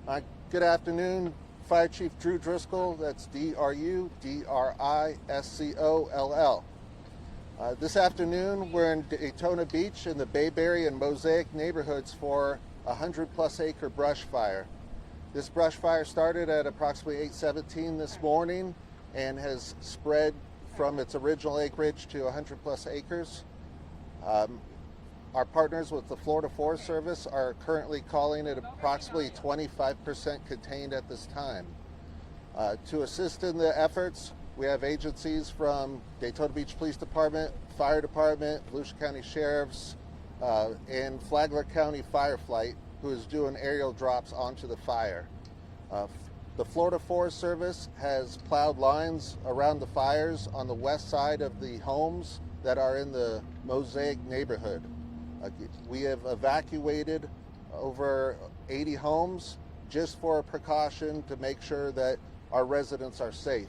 Good afternoon, Fire Chief Drew Driscoll. That's Driscoll. This afternoon, we're in Daytona Beach in the Bayberry and Mosaic neighborhoods for a 100-plus acre brush fire. This brush fire started at approximately 8:17 this morning and has spread from its original acreage to 100-plus acres. Our partners with the Florida Forest Service are currently calling it approximately 25% contained at this time. To assist in the efforts, we have agencies from Daytona Beach Police Department, Fire Department, Volusia County Sheriffs, and Flagler County Fireflight, who is doing aerial drops onto the fire. The Florida Forest Service has plowed lines around the fires on the west side of the homes that are in the Mosaic neighborhood. We have evacuated over 80 homes just for a precaution to make sure that our residents are safe.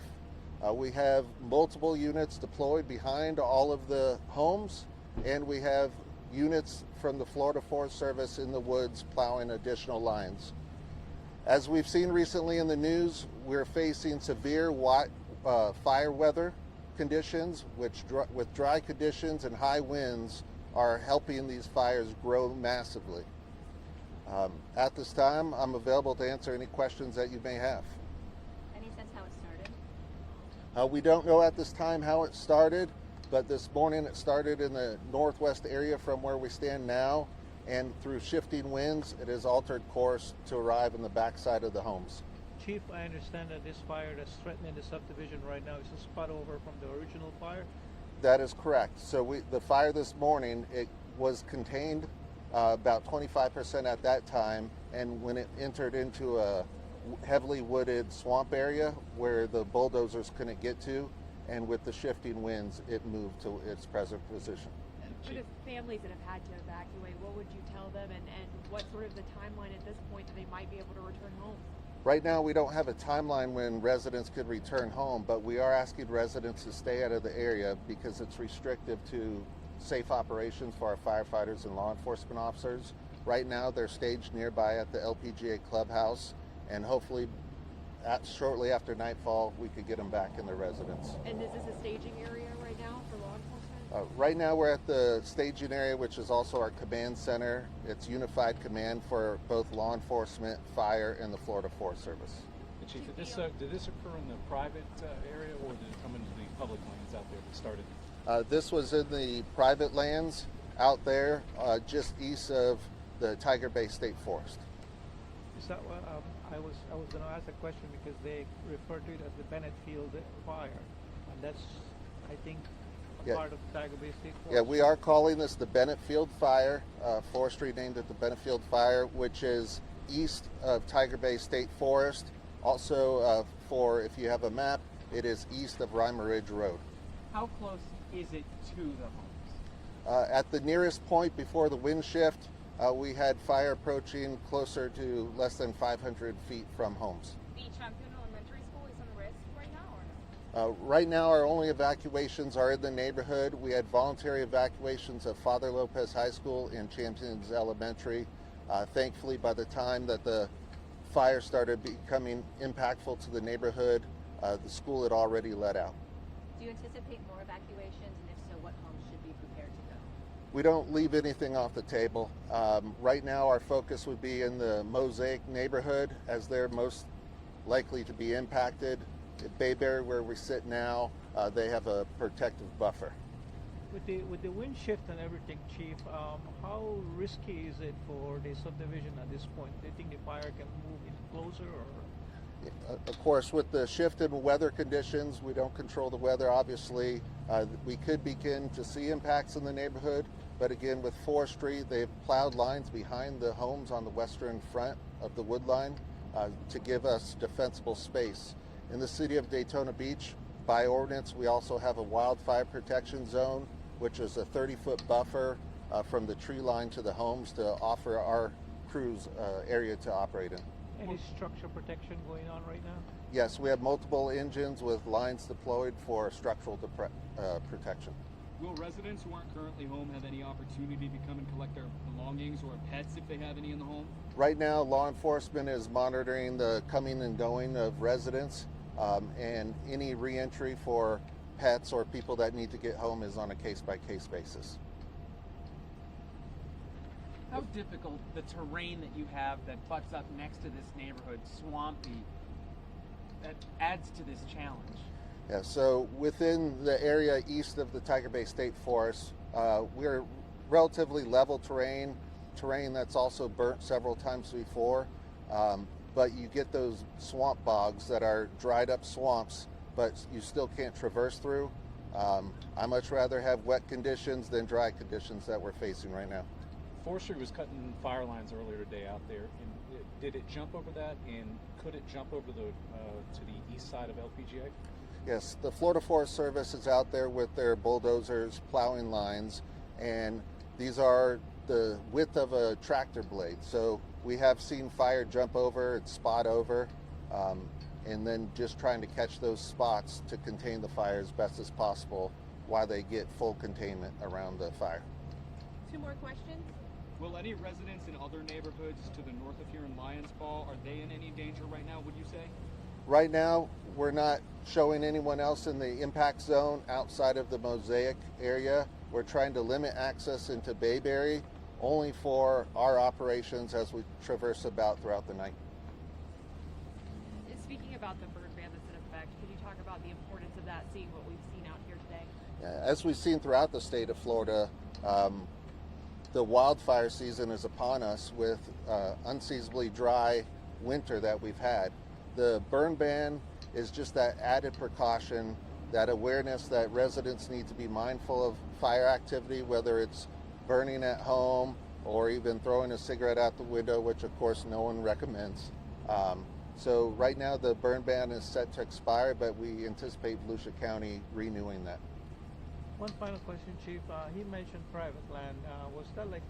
We have multiple units deployed behind all of the homes, and we have units from the Florida Forest Service in the woods plowing additional lines. As we've seen recently in the news, we're facing severe fire weather conditions, which with dry conditions and high winds are helping these fires grow massively. At this time, I'm available to answer any questions that you may have. Any sense how it started? We don't know at this time how it started, but this morning it started in the northwest area from where we stand now, and through shifting winds, it has altered course to arrive in the backside of the homes. Chief, I understand that this fire that's threatening the subdivision right now is a spot over from the original fire. That is correct. So the fire this morning, it was contained about 25% at that time, and when it entered into a heavily wooded swamp area where the bulldozers couldn't get to, and with the shifting winds, it moved to its present position. For the families that have had to evacuate, what would you tell them, and what sort of the timeline at this point that they might be able to return home? Right now, we don't have a timeline when residents could return home, but we are asking residents to stay out of the area because it's restrictive to safe operations for our firefighters and law enforcement officers. Right now, they're staged nearby at the LPGA clubhouse, and hopefully, shortly after nightfall, we could get them back in their residence. And is this a staging area right now for law enforcement? Right now, we're at the staging area, which is also our command center. It's unified command for both law enforcement, fire, and the Florida Forest Service. And Chief, did this occur in the private area, or did it come into the public lands out there that started? This was in the private lands out there, just east of the Tiger Bay State Forest. Is that what I was going to ask a question, because they refer to it as the Bennett Field Fire, and that's, I think, part of Tiger Bay State Forest. Yeah, we are calling this the Bennett Field Fire, forestry named it the Bennett Field Fire, which is east of Tiger Bay State Forest. Also, if you have a map, it is east of Reimer Ridge Road. How close is it to the homes? At the nearest point before the wind shift, we had fire approaching closer to less than 500 feet from homes. The Champion Elementary School is on risk right now, or no? Right now, our only evacuations are in the neighborhood. We had voluntary evacuations of Father Lopez High School and Champions Elementary. Thankfully, by the time that the fire started becoming impactful to the neighborhood, the school had already let out. Do you anticipate more evacuations, and if so, what homes should be prepared to go? We don't leave anything off the table. Right now, our focus would be in the Mosaic neighborhood, as they're most likely to be impacted. At Bayberry, where we sit now, they have a protective buffer. With the wind shift and everything, Chief, how risky is it for the subdivision at this point? Do you think the fire can move in closer, or? Of course, with the shift in weather conditions, we don't control the weather, obviously. We could begin to see impacts in the neighborhood, but again, with forestry, they've plowed lines behind the homes on the western front of the wood line to give us defensible space. In the city of Daytona Beach, by ordinance, we also have a wildfire protection zone, which is a 30-foot buffer from the tree line to the homes to offer our crews area to operate in. Any structure protection going on right now? Yes, we have multiple engines with lines deployed for structural protection. Will residents who aren't currently home have any opportunity to come and collect their belongings or pets if they have any in the home? Right now, law enforcement is monitoring the coming and going of residents, and any reentry for pets or people that need to get home is on a case-by-case basis. How difficult the terrain that you have that butts up next to this neighborhood, swampy, that adds to this challenge? Yeah, so within the area east of the Tiger Bay State Forest, we're relatively level terrain that's also burnt several times before, but you get those swamp bogs that are dried up swamps, but you still can't traverse through. I much rather have wet conditions than dry conditions that we're facing right now. Forestry was cutting fire lines earlier today out there, and did it jump over that, and could it jump over to the east side of LPGA? Yes, the Florida Forest Service is out there with their bulldozers plowing lines, and these are the width of a tractor blade. So we have seen fire jump over and spot over, and then just trying to catch those spots to contain the fire as best as possible while they get full containment around the fire. 2 more questions. Will any residents in other neighborhoods to the north of here in Lions Ball, are they in any danger right now, would you say? Right now, we're not showing anyone else in the impact zone outside of the Mosaic area. We're trying to limit access into Bayberry only for our operations as we traverse about throughout the night. Speaking about the burn ban that's in effect, can you talk about the importance of that, seeing what we've seen out here today? As we've seen throughout the state of Florida, the wildfire season is upon us with unseasonably dry winter that we've had. The burn ban is just that added precaution, that awareness that residents need to be mindful of fire activity, whether it's burning at home or even throwing a cigarette out the window, which of course no one recommends. So right now the burn ban is set to expire, but we anticipate Volusia County renewing that. One final question, Chief. He mentioned private land. Was that like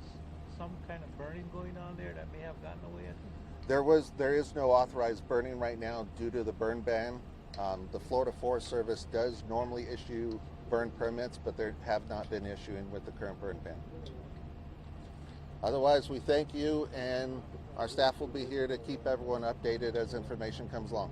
some kind of burning going on there that may have gotten away? There is no authorized burning right now due to the burn ban. The Florida Forest Service does normally issue burn permits, but there have not been issuing with the current burn ban. Otherwise, we thank you, and our staff will be here to keep everyone updated as information comes along.